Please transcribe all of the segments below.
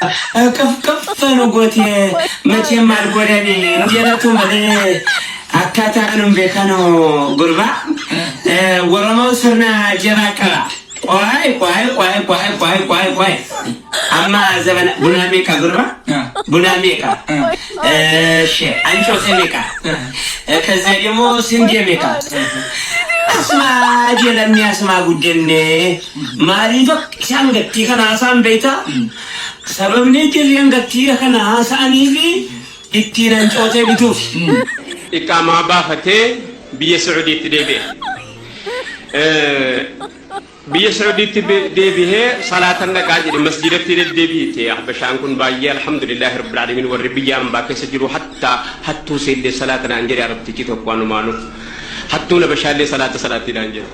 كف نقطي متى ما القراني جلتوا ملي أكترهم بكانوا قربا ورموا سرنا جراكلا قاي أما زمان بناميكا قربا بناميكا شيء أنشو سميكا كزيمو سنديميكا أسمع جلني أسمع قدني مالي فك شانغتي كنا سام بيتا سببني جلين غتي كنا ساني في اتيران شوتي بتوف إقامة بافتة بيا سعودي تدبي بيا سعودي تدبي صلاة النقاج المسجد تدبي تي أحبشان كن بايا الحمد لله رب العالمين والربيان باكي سجلوا حتى سيد صلاة نانجري عرب تجي توقوانو مانو حتى نبشان لي صلاة نانجري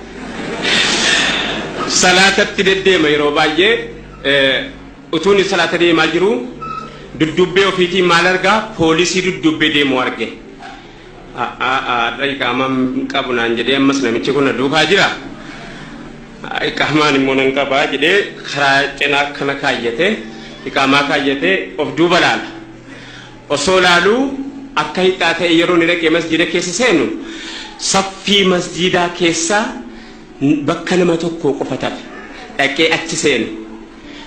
صلاة تدبي ميرو بايا أتوني صلاة دي ماجرو ددوبي وفيتي مالرغا بوليسي ددوبي دي موارغي رأيك أمام كابونا نجدي أمس نمشي كنا دوكا جرا إكامان مونن كابا جدي خراجنا كنا كايته إكاما كايته of دوبلال وصولالو أكاي تاتي يرون لك مسجد كيس سينو صفي مسجدا كيسا بكنا ما تكو قفتات لكي أتسينو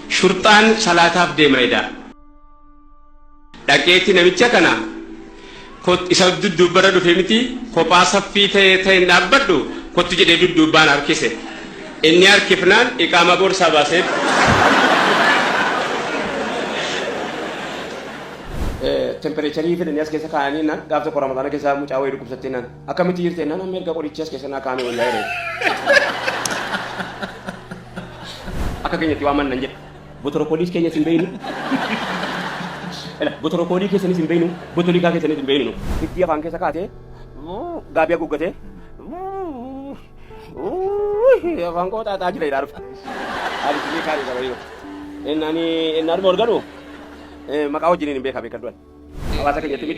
شرطان صلاة في ميدا لكيتي نمشي كنا كوت إسحاق دبّرة دفهمتي كوباسا في تي نابدو كوت تجد دبّان أركيسه إني أركيفنان إقامة بورصة باسه temperature في الناس كيسا كاني نا قابض كرامة أنا كيسا متعود يركب ستينان أكمل تيجي أنا ميرجع قريتشيس كيسا ناكامي ولا يري أكاكيني تيوامن ننجي بطرق بوليس كيني سنبيني لا بطرق بوليس كيسا نسنبينو بطريقة كيسا نسنبينو كتير فان كيسا كاتي غابيا كوكتي فان كوتا تاجي لي دارف هذه كذي كاري كبيرو إنني مورغانو مكاو جيني بيكا دوان awasa kenya tim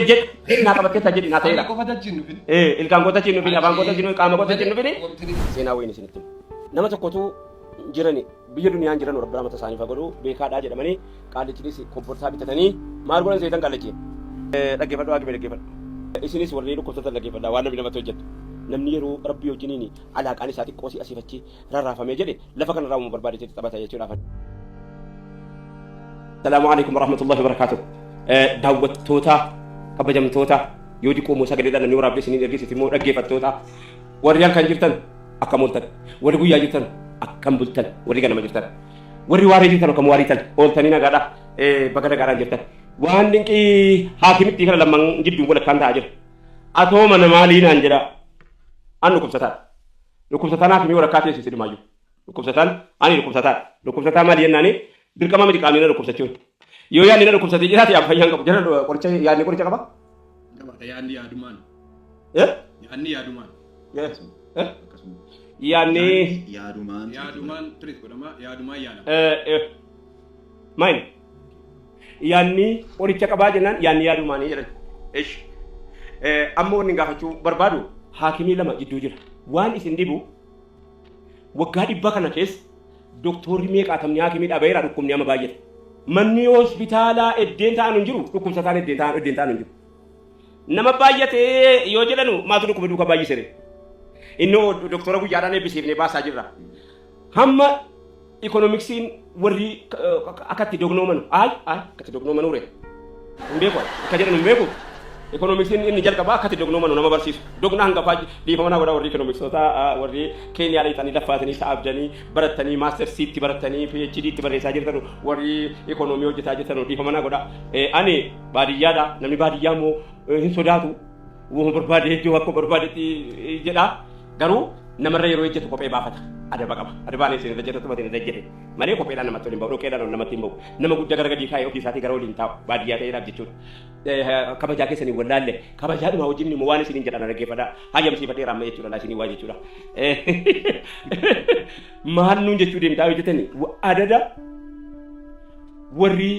jet na ka baketa jet na tayra il kan gota cinu bin aban gota cinu kama gota cinu bin sena wayni sinitim nama tokkotu jirani biyya duniyaa jiran rabbana mata sani fagadu beeka da jedhamani qaalichis komportaa bitatani maal golan seetan qaalichi dhaggeeffadhu agi dhaggeeffadhu isinis warri dhukkubsatan dhaggeeffadha waan namni namatti hojjetu namni yeroo rabbi wajjiniin alaaqaan isaa xiqqoosi asiifachi rarraafamee jedhe lafa kana raawuu barbaade jetti taphata jechuudha. السلام عليكم ورحمة الله وبركاته. دعوة توتا كبجم توتا يودي كومو سجل دانا نورا بسنين يرجع ستيمو رجع فتوتا وريال كان جرتن أكملتن ورجوي جرتن أكملتن ورجعنا ما جرتن وريواري جرتن وكمواري تن أول تنينا قادا بقدر قادا جرتن وان دينكي حاكم تيجي لما نجيب جمهور كان تاجر أتوه من مالين أنجرا أنو كم ستان أكمل ورا كاتي سيسير مايو كم ستان أني كم ستان مالين ناني dirqama miti qaamina dhukkubsachuun yoo yaadni na dhukkubsatee jiraate yaa fayyaan qabu jara qoricha yaadni qoricha qaba yaadni yaadumaan yaadni yaadumaan yaadni yaadumaan trit godhama yaadumaan yaadama maayini yaadni qoricha qabaa jennaan yaadni yaadumaanii jedhan ish amma wanni gaafachuu barbaadu haakimii lama jidduu jira waan isin dhibu waggaa dhibbaa kana keessa doktorri meeqaatamni haakimii dhabeera dhukkubni amma baay'ate manni hospitaalaa eddeen ta'an hin jiru dhukkubsataan eddeen ta'an hin jiru nama baay'ate yoo jedhanu maatu dhukkuba duuka baay'isere inni doktora guyyaadhaan eebbisiifnee baasaa jirra hamma ikoonoomiksiin warri akkatti dognoomanu akkatti dognoomanu re hin beeku akka jedhanu hin beeku ikoonoomiksiin inni jalqabaa akkatti dognoomanu nama barsiisu dogna hangafaa dhiifamana godha warri ikoonoomiksota warri keeniyaadha isaanii laffaatanii ta'abdanii baratanii maastersiitti baratanii PhD'tti barreessaa jirtan warri ikonoomii hojjetaa jirtan dhiifamana godha ani baadiyyaadha namni baadiyyaa immoo hin sodaatu wuma barbaade hedduu akka barbaadetti jedha garuu namarra yeroo ejjetu kophee baafata adaba qaba adabaan isin irra jedhatu matiin irra jedhe malee kopheedhaan namatti hin bahu dhoqqeedhaan namatti hin bahu nama guddaa gara gadii kaayee ofii isaatii gara waliin taa'u baadiyyaa ta'eedhaaf jechuudha kabajaa keessanii wallaalle kabajaadhuma wajjin immoo waan isiniin jedhan dhaggeeffadha hayyamsiifadheera amma jechuudha laa isinii waa jechuudha maal nuun jechuu deemtaa hojjetanii adada warri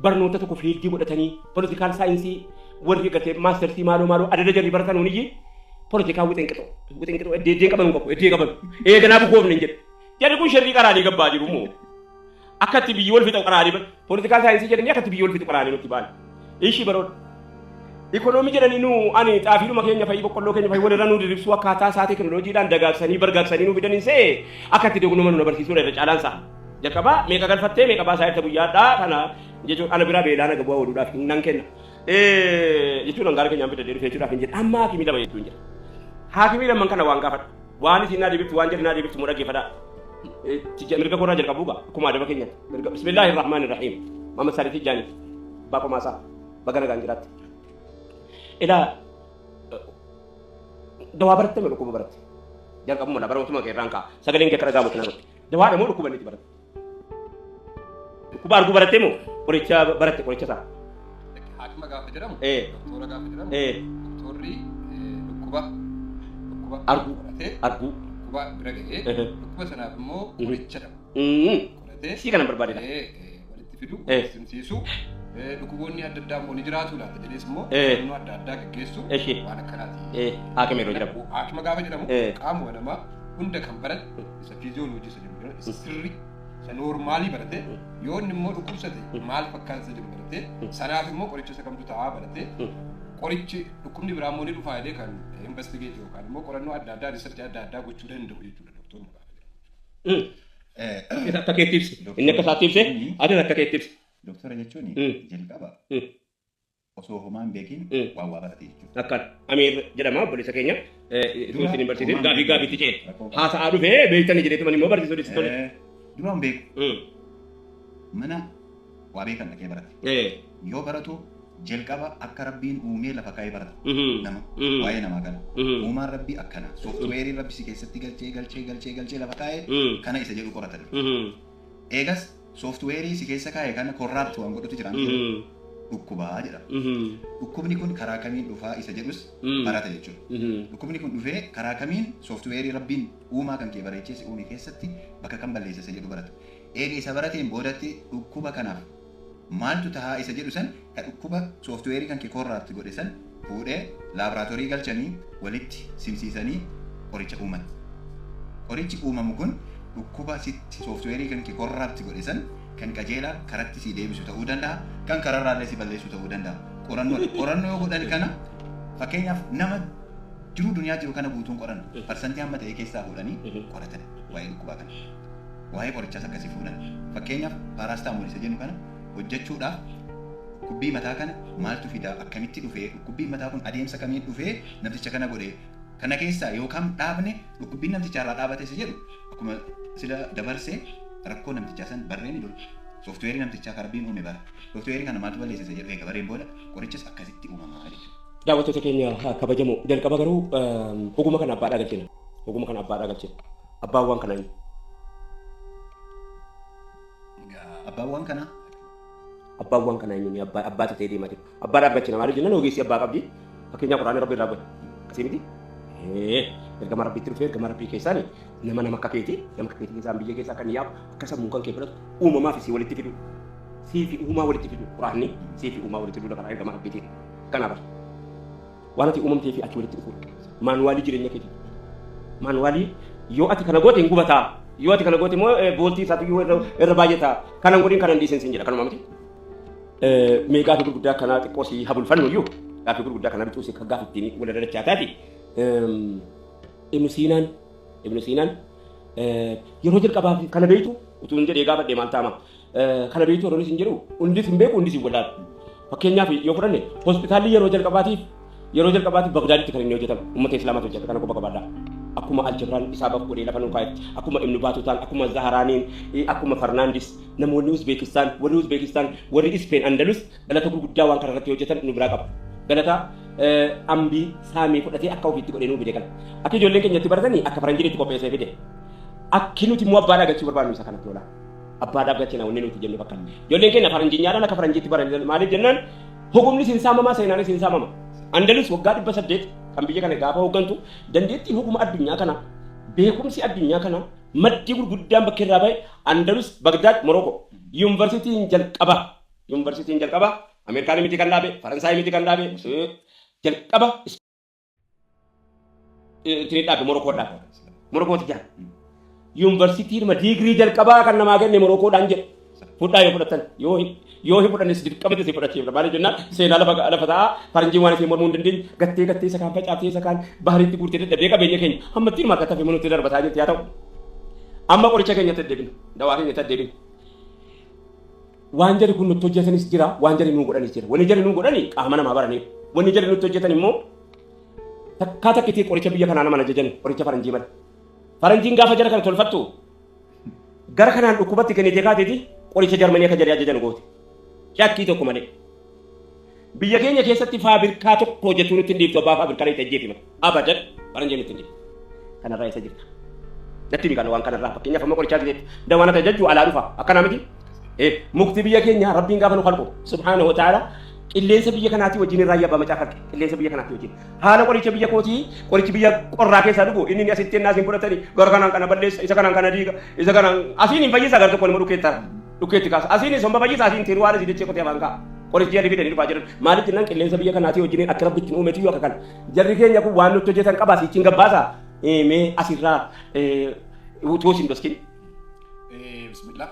barnoota tokko fiildii godhatanii poolitikaal saayinsii warri gatee maastersii maaloo adada jarri baratan huniyyi politika wixinqixoo eddee qaban qabu eddee qaban eeganaaf goofne jedhe jedhe kun sharrii qaraanii gabbaa jiru moo akkatti biyyi wal fixa qaraanii political science jedhanii akkatti biyyi wal fixa qaraanii nutti baal ishi barood ikonomii jedhanii nu ani xaafiidhuma keenya fayyii boqqolloo keenya fayyii walirra nu diribsuu akkaataa isaa teekinooloojiidhaan dagaagsanii bargaagsanii nu fidanii see akkatti deegunuma nu barsiisuu irra caalaan isaa jalqabaa meeqa galfattee meeqa baasaa irta guyyaadhaa kana jechuun ana biraa beelaan gabu'aa ooluudhaaf nan kenna jechuun hangaara keenyaan fidee dhufee jechuudhaaf hin jedha amma haakimii lama jechuun jira haakimii lamman kana waan gaafadha waan isin naa deebiftu waan jedhi naa deebiftu mu dhaggeeffadhaa mirga korraa jalqabuuga akkuma adaba keenyatti bismillaahi irrahmaani irrahiim Muhammad Saalih Tijjaanii baaqo maasaa baga nagaan jiraatti ilaa dawaa baratte moo dhukkuba baratte jalqabuma dha baramutuma keerraan kaa sagaleen kee akkana gaamatti na godhe dawaadha moo dhukkuba inni baratte dhukkuba arguu baratte moo qoricha baratte qoricha isaa haakima gaafa jedhamu doktora gaafa jedhamu doktorri dhukkuba arguu dhukkuba bira ga'ee dhukkuba sanaaf immoo qoricha dhabu qoratee sii kanan barbaadedha walitti fidu simsiisu dhukkuboonni adda addaa immoo ni jiraatu laata jedhees immoo naannoo adda addaa gaggeessu waan akkanaati haakima yeroo jedhamu haakima gaafa jedhamu qaamuma namaa hunda kan barate isa fiiziyooloojii isa jedhamu isa sirrii isa noormaalii barate yoo inni immoo dhukkubsate maal fakkaata isa jedhu barate sanaaf immoo qoricha isa kamtu ta'aa barate qorichi dhukkubni biraa immoo ni dhufaa jedhee kan investigeet yookaan immoo qorannoo adda addaa riisarchii adda addaa gochuu danda'u jechuudha doktorri gaafa akka keetti ibsi inni akka isaatti ibse ati akka keetti ibsi doktora jechuun jalqaba osoo homaan beekin waa barate jechuudha. Akkan Amiir jedhama obboleessa keenya Yuunivarsiitiin barsiisee gaafiitti ce'e haasa'aa dhufee beektanii jedheetu immoo barsiisuu dhiisuu tole. Duraan beeku mana waa beekan dhaqee barate yoo baratu jalqaba akka rabbiin uumee lafa kaa'ee barata nama waa'ee namaa kana uumaan rabbii akkana sooftuweerii rabbi si keessatti galchee lafa kaa'ee kana isa jedhu qoratan eegas sooftuweerii si keessa kaa'ee kana korraaptu waan godhutu jiran dhukkubaa jedhama dhukkubni kun karaa kamiin dhufaa isa jedhus barata jechuudha dhukkubni kun dhufee karaa kamiin sooftuweerii rabbiin uumaa kan kee bareecheesse uumee keessatti bakka kan balleessa isa jedhu barata eega isa barateen boodatti dhukkuba kanaaf maaltu tahaa isa jedhu san ka dhukkuba sooftuweerii kan kee korraapti godhe san fuudhee laaboraatoorii galchanii walitti simsiisanii qoricha uuman qorichi uumamu kun dhukkuba sitti sooftuweerii kan kee korraapti godhe san kan qajeelaa karatti si deebisu ta'uu danda'a kan kararraallee si balleessu ta'uu danda'a qorannoo godhan kana fakkeenyaaf nama jiru duniyaa jiru kana guutuun qorannu parsantii hamma ta'e keessaa fuudhanii qoratan waa'ee dhukkubaa kana waa'ee qorichaas akkasii fuudhan fakkeenyaaf paaraastamool isa jennu kana hojjechuudhaaf dhukkubbii mataa kana maaltu fidaa akkamitti dhufee dhukkubbii mataa kun adeemsa kamiin dhufee namticha kana godhee kana keessaa yookaan dhaabne dhukkubbiin namticharraa dhaabate isa jedhu akkuma sila dabarsee rakkoo namtichaa san barreen jiru sooftuweerii namtichaa karbiin uume bara sooftuweerii kana maaltu balleessa isa jedhu eega bareen booda qorichas akkasitti uumamaa jechuudha. Daawwattoota keenya kabajamoo jalqaba garuu hoguma kana abbaadhaa galchina hoguma kana abbaadhaa galchina abbaawwan kana abbaawwan kana abbaawwan kana inni abbaa ta'ee deemaa jiru abbaadhaaf galchina maaliif jennaan ogeessi abbaa qabdi fakkeenyaa quraana rabbi irraa godhe asii miti ergama rabbiitti dhufee ergama rabbii keessaan nama akka keetii keessaan biyya keessaa kan yaa'u akka sammuu kan kee fudhatu uumamaa fi sii walitti fidu sii fi uumaa walitti fidu quraanni sii fi uumaa walitti fidu karaa ergama rabbiitiin kanaaf waan ati uumamtee fi achi walitti dhufu maanuwaalii jireenya keetii maanuwaalii yoo ati kana goote hin gubataa yoo ati kana goote immoo booltii isaatu irra baay'ataa kanan godhin kanan dhiisin siin jedha kanuma miti meeqaa fi gurguddaa kanaa xiqqoo si habulfannu iyyuu gaafii gurguddaa kanaa bituus kan gaafi ittiin wal dadachaa taati Ibnu Siinaan yeroo jalqabaaf kana beektu utuu hin jedhee gaafadhee maal taama kana beektu yeroo isin jedhu hundis hin beeku hundis hin wallaalu fakkeenyaaf yoo fudhanne hospitaalli yeroo jalqabaatiif Bagdaaditti kan inni hojjetame uummata islaamaatu hojjeta kana quba qabaadhaa akkuma aljabraan isaa bakka godhee lafa nuukaa'etti akkuma Ibnu Baatutaan akkuma Zaharaaniin akkuma Farnaandis namoonni Uzbeekistaan warri Ispeen Andalus galata gurguddaa waan kana irratti hojjetan nu biraa qaba galata ambii saamii fudhatee akka ofiitti godhee nuu fide kana akka ijoolleen keenyatti baratanii akka faranjiitti qopheessee fide akki nuti immoo abbaadhaa galchuu barbaadnu isa kanatti oola abbaadhaaf galchina wanni nuti jenne bakka ijoolleen keenya faranjiinyaadhaan akka faranjiitti baran maaliif jennaan hogumni siin saamamaa seenaanis siin saamama Andalus waggaa 800 kan biyya kana gaafa hoggantu dandeettiin hoguma addunyaa kana beekumsi addunyaa kana maddii gurguddaan bakka irraa bahe Andalus Bagdaad Moroko yuunivarsiitiin jalqaba Ameerikaan miti kan dhaabe Faransaay miti kan dhaabe jalqaba ittiin dhaabe Morokooti jira yuunivarsiitiin digirii jalqabaa kan namaa kenne Morokoodhaan jedhe Fudhaa yoo fudhatan yoo hin fudhannes dirqamatti si fudhachiifna maaliif jennaan seenaa lafa ta'a faranjiin waan isin mormuu hin dandeenye gattee isa kaan facaaftee isa kaan bahariitti guurtee dadhabee qabeenya keenya hammattiin makkata fi manutti darbataa jirti haa ta'u. Amma qoricha keenyatti deddeebina dawaa keenyatti deddeebina. Waan jari kun nutti hojjetanis jira waan jari nuu godhanis jira wanni jari nuu godhani qaama namaa baraniif wanni jari nutti hojjetan immoo takkaa takkitii qoricha biyya kanaa nama ajajan qoricha faranjii mala. Faranjiin gaafa jara kana tolfattu gara kanaan dhukkubatti kennitee kaateeti qoricha jarmanii akka jaree ajajan goote. Shakkii tokko malee. Biyya keenya keessatti faabirkaa tokko hojjetuun ittiin dhiibtu abbaa faabirkaa itti ajjeefima. Abadan faranjiin ittiin dhiibtu. Kanarraa isa jirta. Natti mi kana waan kanarraa fakkeenyaaf amma qorichaa gizeetti dawaan ati ajajju alaa dhufa akkanaa miti. Mukti biyya keenya rabbiin gaafa nu qalqu subhaanahu wa ta'ala qilleensa biyya kanaati wajjin irraa yabbaa macaa karke qilleensa biyya kanaati wajjin haala qoricha biyya kootii qorichi biyya qorraa keessaa dhugu inni asitti ennaa isin fudhatanii gara kanaan kana balleessa isa kanaan kana diiga isa kanaan asiin hin fayyisa gara tokko nama dhukkeetti kaasa asiin somba fayyisa asiin tiru waan isin qotee afaan ka'a qorichi jarri fidanii dhufaa jiran maaliif jennaan qilleensa biyya kanaati wajjin akka rabbi ittiin uumetu akka kana jarri keenya kun waan nutti hojjetan qabaa sichiin gabbaasa mee asirraa utuu isin doskin. Bismillah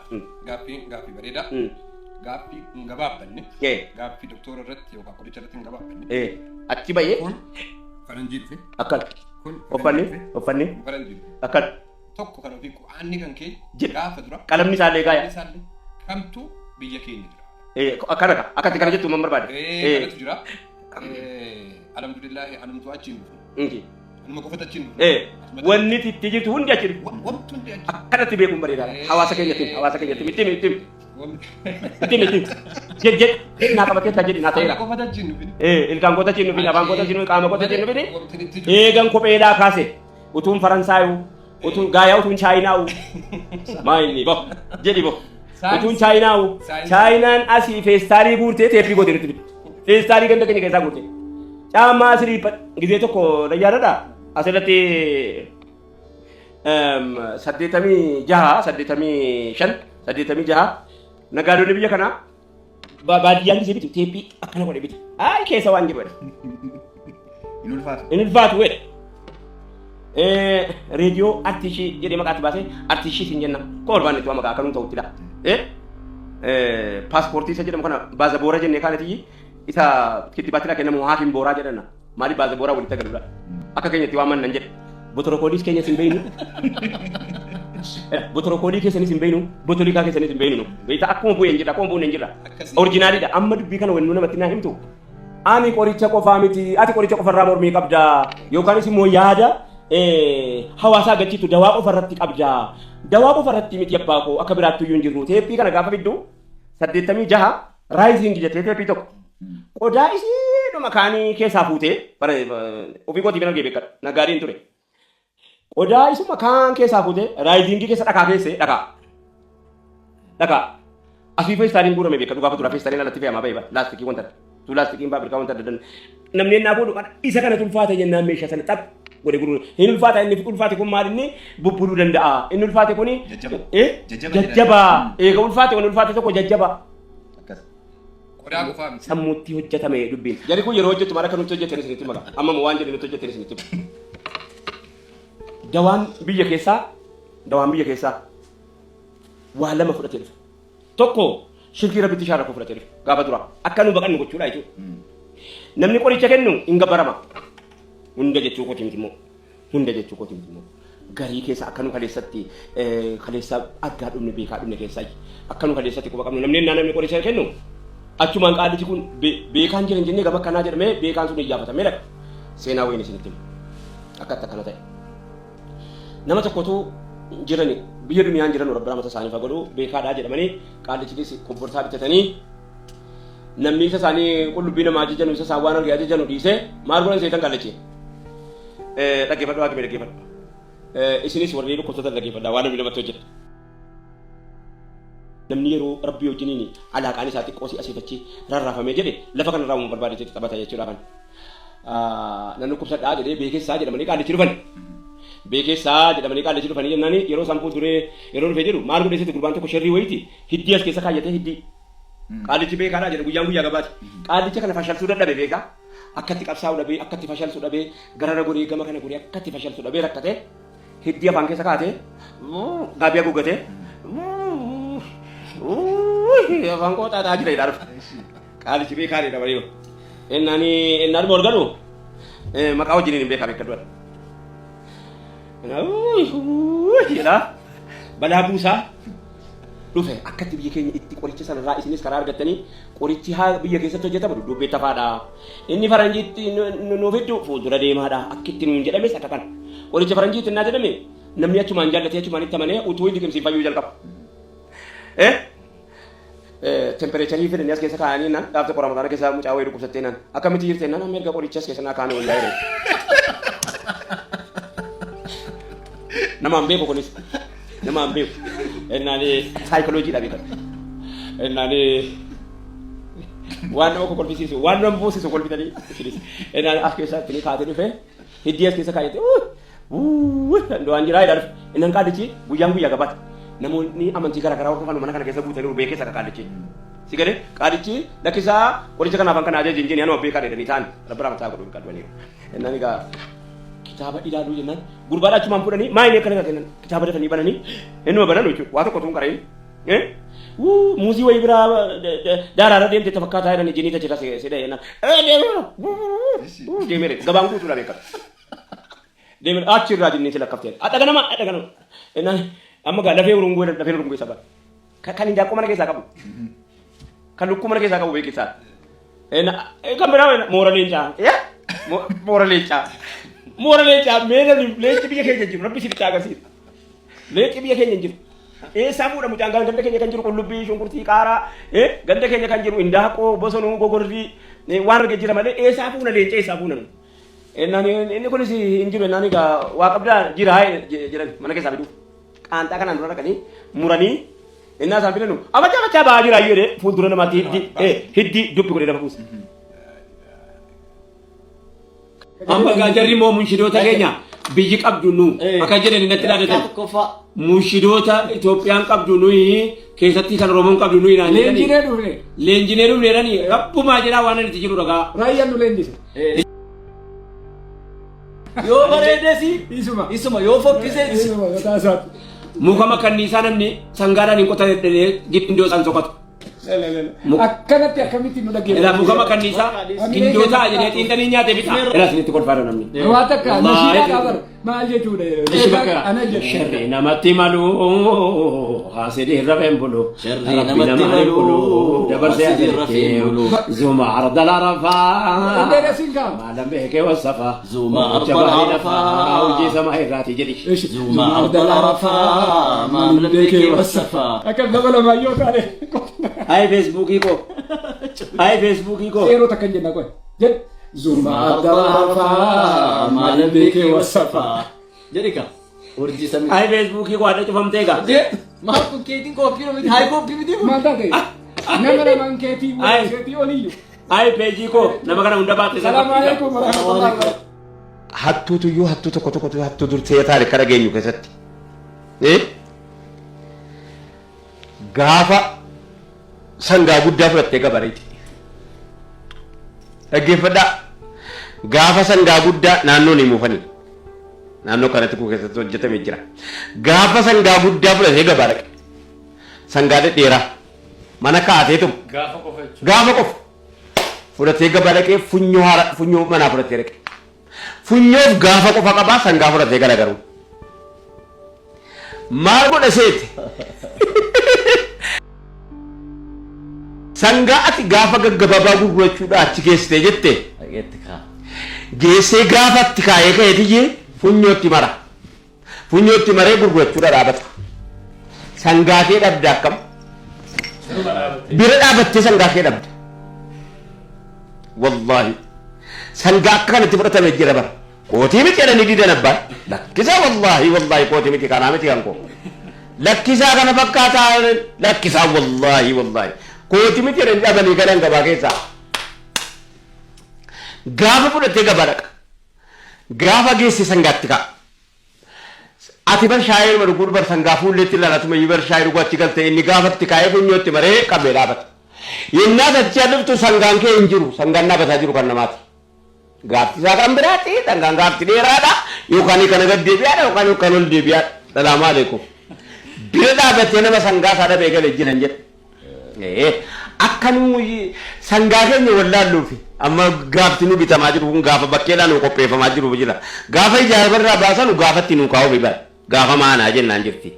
gaaffii bareeda. Gaaffii hin gabaabbanne gaaffii doktora irratti yookaan qoricha irratti hin gabaabbanne achi baay'ee kun faranjii dhufe akkan uffanni faranjii akkan tokko kan ofii qo'aanni kan kee gaafa dura qalamni isaallee gaaya kamtu biyya keenya jira akkana akkatti kana jettu man barbaade kanatu jira alhamdulillah anumtu achiin dhufe anuma qofata achiin dhufe wanni itti jirtu hundi achi dhufe wanti hundi achi akkanatti beekuun bareedaadha hawaasa keenyatti itti naa qabatee kan jedhi naa ta'eera. Ilkaan kota cinu fi afaan kota cinu qaama kota cinu fi eegan kopheedhaa kaase utuun Faransaayu utuun gaayaa utuun Chaayinaawu maayini bo jedhi bo utuun Chaayinaawu Chaayinaan asii feestaalii guurtee teeppii godhe nutti bite feestaalii ganda keenya keessaa guurte caammaa asirii gizee tokko dayyaadadha asirratti 86 nagaadonni biyya kanaa baadiyyaan gisee bitu teeppii akkana godhe bitu ay keessa waan jiru in ulfaatu wedhe reediyoo artiishii jedhee maqaatti baasee artiishii siin jenna koo barbaannetu waa maqaa akkanuu ta'uttidha paaspoortii isa jedhamu kana baaza boora jennee kaanetiyyi isa kittibaattiidha kennamu haakiin booraa jedhana maaliif baaza booraa walitti agarudha akka keenyatti waan mannan jedhe botorokooliis keenya sin beeynu botorokoolii keessanis hin beeynu botolikaa keessanis hin beeynu beeyta akkuma bu'een jedha akkuma bu'een jedha orjinaaliidha amma dubbii kana wannu namatti naa himtu ani qoricha qofaa miti ati qoricha qofarraa mormii qabda yookaanis immoo yaada hawaasaa gachiitu dawaa qofarratti qabda dawaa qofarratti miti abbaa koo akka biraattu iyyuu hin jirru teeppii kana gaafa fiddu 86 raayizing jettee teeppii tokko qodaa isiidhuma kaanii keessaa fuutee ofii kootii bina geebbeekadha nagaadiin ture qodaa isuma kaan keessaa fuutee raayizingii keessa dhakaa keessee dhakaa asii feestaaliin guurame beekadhu gaafa tura feestaaliin alatti fe'amaa baay'ee laastikii wanta tu laastikiin baabirkaa wanta adda namni ennaa fuudhu isa kana ulfaate jennaan meeshaa sana xap godhe gurguru hin ulfaata inni ulfaate kun maal inni bubbuluu danda'a inni ulfaate kuni jajjabaa eega ulfaate kun ulfaate tokko jajjabaa sammuutti hojjetame dubbiin jari kun yeroo hojjetu mara kan nuti hojjetan isinitti maka amma waan jedhe nuti hojjetan isinitti dawaan biyya keessaa waa lama fudhatee dhufe tokko shirkii rabbitti shaara koo fudhatee dhufe gaafa dura akka nu baqannu gochuudha jechuudha namni qoricha kennu hin gabbarama hunda jechuu kooti miti immoo garii keessa akka nu kaleessa argaa dhumne beekaa dhumne keessaa akka nu kaleessatti quba qabnu namni qoricha kennu achumaan qaalichi kun beekaan jiran jennee gama kanaa jedhamee beekaan sun iyyaafamee dhaqa seenaa wayii isinitti akkatti akkana ta'e nama tokkotu jirani biyya duniyaan jiran rabbi rahmata isaanii fagodhu beekaadhaa jedhamanii qaalichi komportaa bitatanii namni isa isaanii qullubbii namaa ajajanu isa isaan waan argee ajajanu dhiisee maal godhan seetan qaalichi dhaggeeffadhu haakimee dhaggeeffadhu isinis warreen dhukkubsatan dhaggeeffadhaa waan namni namatti hojjeta namni yeroo rabbii wajjiniin alaaqaan isaa xiqqoo si asiifachi rarraafamee jedhe lafa kanarraa uumama barbaade taphata jechuudha kan nan dhukkubsadhaa jedhee beekessaa jedhamanii qaalichi dhufan beekessaa jedhamanii qaalichi dhufanii jennaan yeroo isaan fuulduree yeroo dhufee jedhu maal godheessitti gurbaan tokko sherrii wayiiti hiddii as keessa kaayyatee hiddii qaalichi beekaadhaa jedhe guyyaa gabaati qaalicha kana fashalsuu dadhabe beekaa akkatti qabsaa'u dhabee akkatti fashalsuu dhabee garara godhee gama kana godhee akkatti fashalsuu dhabee rakkatee hiddii afaan keessa kaatee gaabii haguuggatee afaan koo xaaxaa jira jedhaa dhufa. Qaalichi beekaa dha bariyo. Innaan morganu maqaa wajjiniin hin beekaa beekadhu. Jedhaa balaa buusaa dhufe akkatti biyya keenya itti qoricha sanarraa isinis karaa argattanii qorichi haa biyya keessatti hojjetamu dudduubbee tafaadha. Inni faranjiitti nuuf hedduu fuuldura deemaadha. Akkitti nuun jedhames akka kana. Qoricha faranjiitti innaa jedhame namni achumaan jaallatee achumaan itti amanee utuu hin liqimsiifayyuu jalqaba. Tempereecharii fidanii as keessa kaa'anii naan dhaabsa qorama kana keessa mucaa wayii dhukkubsattee naan akkamitti jirtee naan amma erga qoricha as keessa naa kaa'ame wayyaa jedhe. Namaan beeku kunis namaan beeku ennaalee saayikolojiidha beekan ennaalee waan nama kolfisiisu waan nama buusisu kolfitanii ennaalee as keessa itti kaatee dhufe hiddii as keessa kaayate waan jiraa jedhaa dhufe innan qaaddichi guyyaan guyyaa gabaata. Namoonni amantii garaa hordofan mana kana keessa guutanii beekee isa qaaddichi. Si galee qaaddichi lakkisaa qoricha kanaaf kan ajajin jeni anuma beekaa dheedanii ta'an rabbi ramataa godhu qaadwanii. Ennaan egaa kitaaba ilaaluu jennaan gurbaadhaa achumaan fudhanii maayini akkana kennan kitaaba dafanii bananii innuma banan jechuudha waa tokko tuun qara'in. Muuzii wayii biraa daaraarra deemtee tafakkaataa jedhanii jenii tachira sedha jennaan. Deemere gabaan guutuudha beekan. Deemere achirraa jennee si lakkaftee adda ganama. Amma gaa lafee urunguu isa bara. Kan hindaaqoo mana keessaa qabu. Kan lukkuu mana keessaa qabu beekisaa. Kan biraa moora leencaa. Moora leencaa. Moora leencaa meeshaa leenci biyya keenya jiru rabbi sitti agarsiisa. Leenci biyya keenya jiru. Eessaa fuudha mucaan ganda keenya kan jiru qullubbii shunkurtii qaaraa ganda keenya kan jiru hindaaqoo bosonuu gogorrii waan arga jira malee eessaa fuuna leenca eessaa fuuna. Inni kunis hin jiru ennaan egaa waa qabdaa jira jedhan mana keessaa fiduu. Anta kan andura kani murani inna sampai nu apa bahaji rayu deh fuldura nama hiddi dubbi kode dapat musi amba gajari mau munshidota kenya biji qabdunu maka jere ni netti ladete munshidota Ethiopian qabdunu keessatti kan Oromoon qabdunu ina lenjine dufne rani rabbuma jira wana ni tijiru daga rayyan nu lendise yo baredesi isuma yo fokkise isuma taasat muka makan ni sana ni sanggara ni kota dele gindo san sokot akkanatti akkamitti nu dhaggeeffatu ila muka makan ni sa gindo ta aje ne tintani nyaate bita ila sinitti kol fara namni waa takka mashiida qabar maal jechuudha ana je sharri namatti malu hasidi rafen bulu sharri namatti malu dabarse bulu zuma arda arafa ndere singa malam beke wasafa zuma arda arafa uji sama irati jadi zuma arda arafa malam beke wasafa akal dabala mayo kale Hai Facebook iko. Hai Facebook iko. Ero takkan jenna koy. Jed zuma adafa malam beke wasafa. Jadi ka urji sami. Hai Facebook iko ada cuma tega. Je mau ku keti kopi no hai kopi mi dibu. Mata deh. Nama mang keti oli. Hai page iko nama kana unda baate. Assalamualaikum warahmatullahi wabarakatuh. Hattu tu yo hattu to koto hattu dur theeta kara geenyu kesatti. Gaafa sangaa guddaa fudhattee gabareeti. Dhaggeeffadhaa gaafa sangaa guddaa naannoo ni muufanii naannoo kanatti kuu keessatti hojjetamee jira. Gaafa sangaa guddaa fudhatee gabaa dhaqe sangaa dhedheeraa mana kaateetum gaafa qofa fudhatee gabaa dhaqee funyoo manaa fudhatee dhaqe. Funyoof gaafa qofa qabaa sangaa fudhatee garagaru. Maal godha seete? Sangaa ati gaafa gaggababaa gurgurachuudha achi geessitee jette geessee gaafa itti kaayee ka'eetiyyee funyootti mara funyootti maree gurgurachuudha dhaabata sangaa kee dhabde akkam bira dhaabattee sangaa kee dhabde wallaahi sangaa akka kanatti fudhatamee jira bara kootii miti jedhanii didan abbaan lakkisaa wallaahi kootii miti kanaa miti kan koo lakkisaa kana fakkaataa lakkisaa wallaahi Koti miti jedhanii dhabanii galan gabaa keessaa gaafa fudhattee gabaa dhaqa gaafa geesse sangaatti ka'a ati bar shaayii dhuguun bar sangaa fuulleetti ilaalatuma bar shaayii dhuguu achi galte inni gaafatti kaa'ee funyootti maree qabee dhaabata yennaa achi dhuftu sangaan kee hin jiru sangaan dhaabataa jiru kan namaati gaafti isaa kan biraati sangaan gaafti dheeraadha yookaan kana gad deebi'aadha yookaan kan ol deebi'aadha salaamu alaikum bira dhaabattee nama sangaa isaa dhabee galee jiran jedha akkanuu sangaa keenya wallaalluufi amma gaafti nu bitamaa jiru kun gaafa bakkeedhaa nu qopheeffamaa jiru jira gaafa ijaarbarraa baasanu gaafatti nu kaa'u biba gaafa maanaa jennaan jirti